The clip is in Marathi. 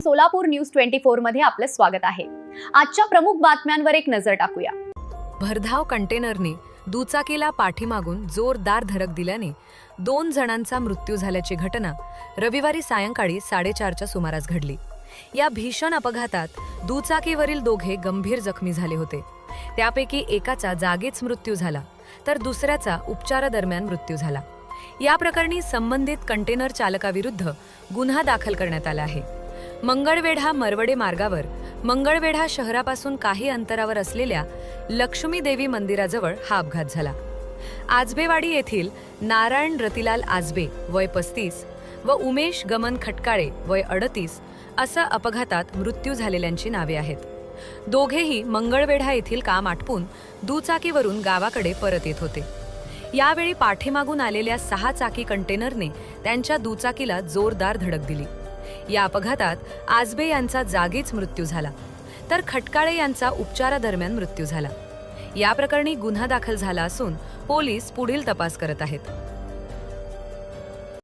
सोलापूर न्यूज 24 मध्ये आपलं स्वागत आहे। आजच्या प्रमुख बातम्यांवर एक नजर टाकूया। भरधाव कंटेनरने दुचाकीला पाठीमागून जोरदार धडक दिल्याने 2 जणांचा मृत्यू झाल्याची घटना रविवारी सायंकाळी 4:30च्या सुमारास घडली। या भीषण अपघातात दुचाकीवरील दोघे गंभीर जखमी झाले होते। त्यापैकी एकाचा जागीच मृत्यू झाला तर दुसऱ्याचा उपचारादरम्यान मृत्यू झाला। या प्रकरणी संबंधित कंटेनर चालकाविरुद्ध गुन्हा दाखल करण्यात आला आहे। मंगळवेढा मरवडे मार्गावर मंगळवेढा शहरापासून काही अंतरावर असलेल्या लक्ष्मी देवी मंदिराजवळ हा अपघात झाला। आजबेवाडी येथील नारायण रतिलाल आजबे वय 35 व उमेश गमन खटकाळे वय 38 असं अपघातात मृत्यू झालेल्यांची नावे आहेत। दोघेही मंगळवेढा येथील काम आटपून दुचाकीवरून गावाकडे परत येत होते। यावेळी पाठीमागून आलेल्या 6 चाकी कंटेनरने त्यांच्या दुचाकीला जोरदार धडक दिली। या अपघातात आजबे यांचा जागीच मृत्यू झाला तर खटकाळे यांचा उपचारादरम्यान मृत्यू झाला। या प्रकरणी गुन्हा दाखल झाला असून पोलीस पुढील तपास करत आहेत।